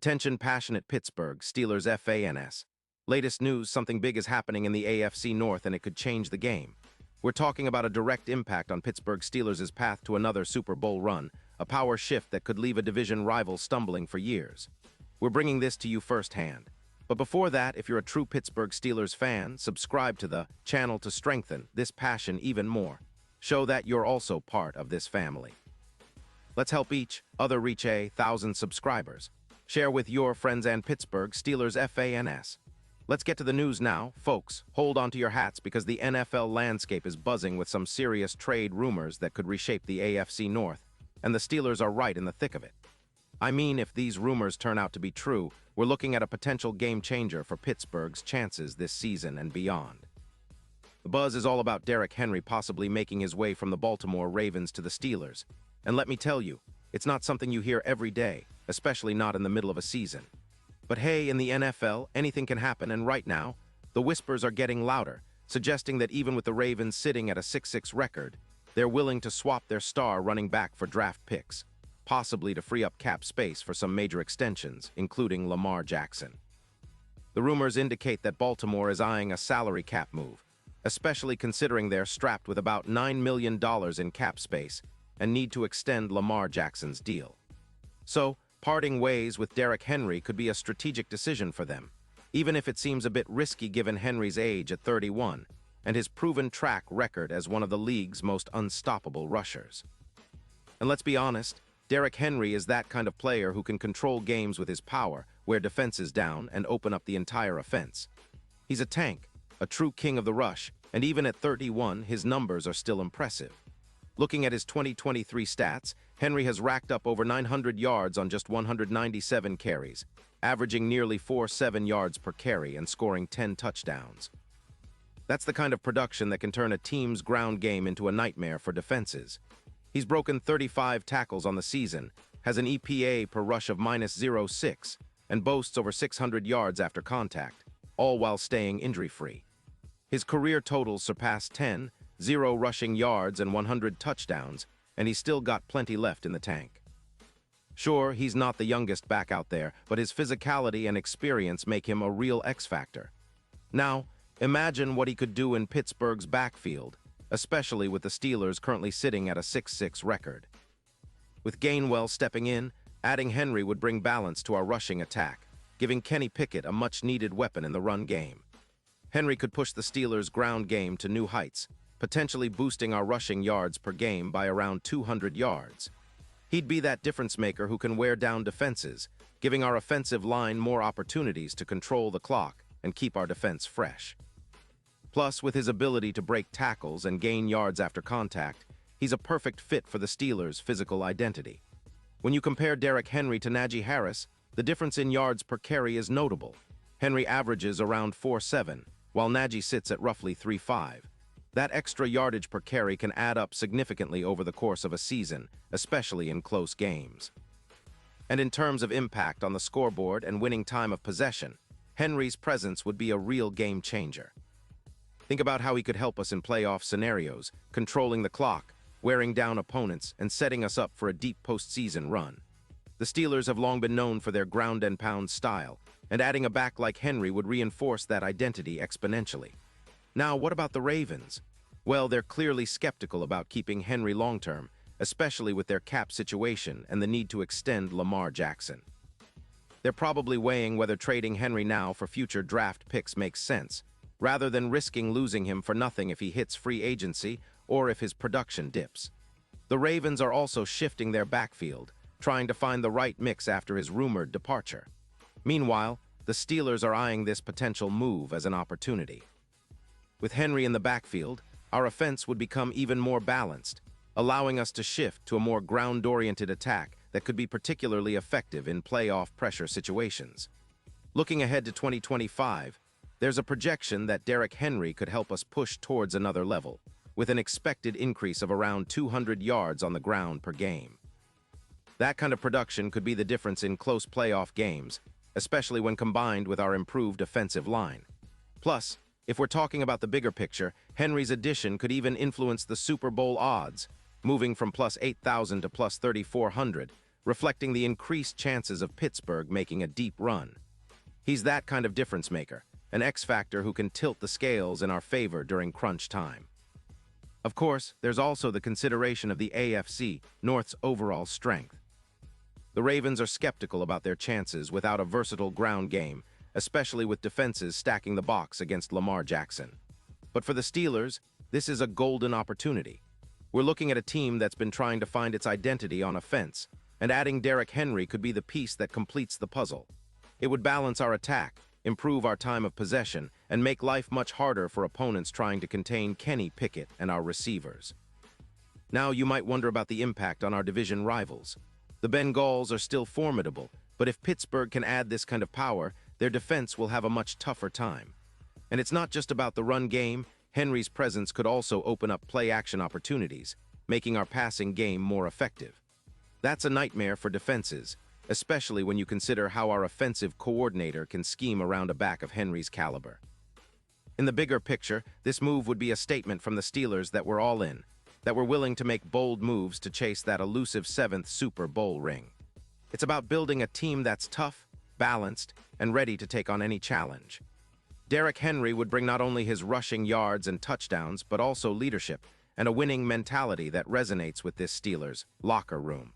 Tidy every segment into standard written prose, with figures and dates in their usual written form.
Attention passionate Pittsburgh Steelers fans. Latest news, something big is happening in the AFC North and it could change the game. We're talking about a direct impact on Pittsburgh Steelers' path to another Super Bowl run, a power shift that could leave a division rival stumbling for years. We're bringing this to you firsthand. But before that, if you're a true Pittsburgh Steelers fan, subscribe to the channel to strengthen this passion even more. Show that you're also part of this family. Let's help each other reach 1,000 subscribers. Share with your friends and Pittsburgh Steelers fans. Let's get to the news now, folks. Hold on to your hats because the NFL landscape is buzzing with some serious trade rumors that could reshape the AFC North, and the Steelers are right in the thick of it. I mean, if these rumors turn out to be true, we're looking at a potential game changer for Pittsburgh's chances this season and beyond. The buzz is all about Derrick Henry possibly making his way from the Baltimore Ravens to the Steelers. And let me tell you, it's not something you hear every day, especially not in the middle of a season. But hey, in the NFL, anything can happen, and right now, the whispers are getting louder, suggesting that even with the Ravens sitting at a 6-6 record, they're willing to swap their star running back for draft picks, possibly to free up cap space for some major extensions, including Lamar Jackson. The rumors indicate that Baltimore is eyeing a salary cap move, especially considering they're strapped with about $9 million in cap space and need to extend Lamar Jackson's deal. So, parting ways with Derrick Henry could be a strategic decision for them, even if it seems a bit risky given Henry's age at 31 and his proven track record as one of the league's most unstoppable rushers. And let's be honest, Derrick Henry is that kind of player who can control games with his power, wear defenses down, and open up the entire offense. He's a tank, a true king of the rush, and even at 31, his numbers are still impressive. Looking at his 2023 stats, Henry has racked up over 900 yards on just 197 carries, averaging nearly 4.7 yards per carry and scoring 10 touchdowns. That's the kind of production that can turn a team's ground game into a nightmare for defenses. He's broken 35 tackles on the season, has an EPA per rush of -0.6, and boasts over 600 yards after contact, all while staying injury-free. His career totals surpass 10, 0 rushing yards and 100 touchdowns, and he's still got plenty left in the tank. Sure, he's not the youngest back out there, but his physicality and experience make him a real X-factor. Now, imagine what he could do in Pittsburgh's backfield, especially with the Steelers currently sitting at a 6-6 record. With Gainwell stepping in, adding Henry would bring balance to our rushing attack, giving Kenny Pickett a much-needed weapon in the run game. Henry could push the Steelers' ground game to new heights, potentially boosting our rushing yards per game by around 200 yards. He'd be that difference maker who can wear down defenses, giving our offensive line more opportunities to control the clock and keep our defense fresh. Plus, with his ability to break tackles and gain yards after contact, he's a perfect fit for the Steelers' physical identity. When you compare Derrick Henry to Najee Harris, the difference in yards per carry is notable. Henry averages around 4.7, while Najee sits at roughly 3.5. That extra yardage per carry can add up significantly over the course of a season, especially in close games. And in terms of impact on the scoreboard and winning time of possession, Henry's presence would be a real game changer. Think about how he could help us in playoff scenarios, controlling the clock, wearing down opponents, and setting us up for a deep postseason run. The Steelers have long been known for their ground-and-pound style, and adding a back like Henry would reinforce that identity exponentially. Now, what about the Ravens? Well, they're clearly skeptical about keeping Henry long-term, especially with their cap situation and the need to extend Lamar Jackson. They're probably weighing whether trading Henry now for future draft picks makes sense, rather than risking losing him for nothing if he hits free agency or if his production dips. The Ravens are also shifting their backfield, trying to find the right mix after his rumored departure. Meanwhile, the Steelers are eyeing this potential move as an opportunity. With Henry in the backfield, our offense would become even more balanced, allowing us to shift to a more ground-oriented attack that could be particularly effective in playoff pressure situations. Looking ahead to 2025, there's a projection that Derrick Henry could help us push towards another level, with an expected increase of around 200 yards on the ground per game. That kind of production could be the difference in close playoff games, especially when combined with our improved offensive line. Plus, if we're talking about the bigger picture, Henry's addition could even influence the Super Bowl odds, moving from +8,000 to +3,400, reflecting the increased chances of Pittsburgh making a deep run. He's that kind of difference maker, an X factor who can tilt the scales in our favor during crunch time. Of course, there's also the consideration of the AFC North's overall strength. The Ravens are skeptical about their chances without a versatile ground game, especially with defenses stacking the box against Lamar Jackson. But for the Steelers, this is a golden opportunity. We're looking at a team that's been trying to find its identity on offense, and adding Derrick Henry could be the piece that completes the puzzle. It would balance our attack, improve our time of possession, and make life much harder for opponents trying to contain Kenny Pickett and our receivers. Now you might wonder about the impact on our division rivals. The Bengals are still formidable, but if Pittsburgh can add this kind of power, their defense will have a much tougher time. And it's not just about the run game. Henry's presence could also open up play-action opportunities, making our passing game more effective. That's a nightmare for defenses, especially when you consider how our offensive coordinator can scheme around a back of Henry's caliber. In the bigger picture, this move would be a statement from the Steelers that we're all in, that we're willing to make bold moves to chase that elusive 7th Super Bowl ring. It's about building a team that's tough, balanced, and ready to take on any challenge. Derrick Henry would bring not only his rushing yards and touchdowns, but also leadership and a winning mentality that resonates with this Steelers locker room.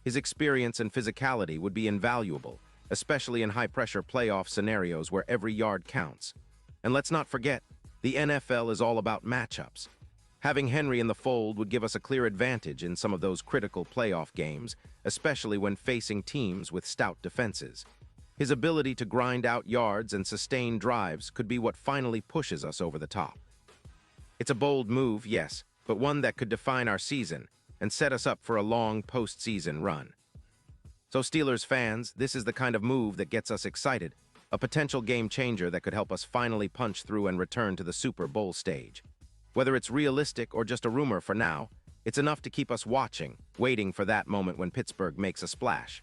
His experience and physicality would be invaluable, especially in high-pressure playoff scenarios where every yard counts. And let's not forget, the NFL is all about matchups. Having Henry in the fold would give us a clear advantage in some of those critical playoff games, especially when facing teams with stout defenses. His ability to grind out yards and sustain drives could be what finally pushes us over the top. It's a bold move, yes, but one that could define our season and set us up for a long postseason run. So Steelers fans, this is the kind of move that gets us excited, a potential game changer that could help us finally punch through and return to the Super Bowl stage. Whether it's realistic or just a rumor for now, it's enough to keep us watching, waiting for that moment when Pittsburgh makes a splash.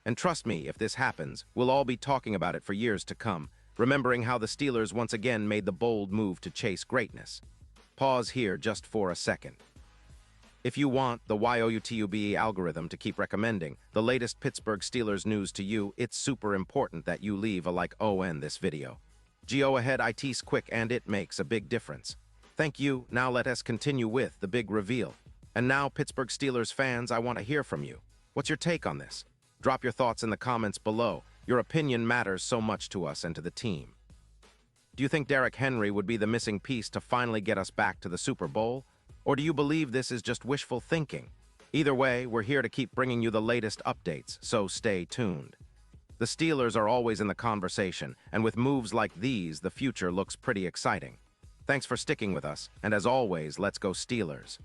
And trust me, if this happens, we'll all be talking about it for years to come, remembering how the Steelers once again made the bold move to chase greatness. Pause here just for a second. If you want the YouTube algorithm to keep recommending the latest Pittsburgh Steelers news to you, it's super important that you leave a like on this video. Go ahead, it's quick and it makes a big difference. Thank you. Now let us continue with the big reveal. And now, Pittsburgh Steelers fans, I want to hear from you. What's your take on this? Drop your thoughts in the comments below. Your opinion matters so much to us and to the team. Do you think Derrick Henry would be the missing piece to finally get us back to the Super Bowl? Or do you believe this is just wishful thinking? Either way, we're here to keep bringing you the latest updates, so stay tuned. The Steelers are always in the conversation, and with moves like these, the future looks pretty exciting. Thanks for sticking with us, and as always, let's go Steelers.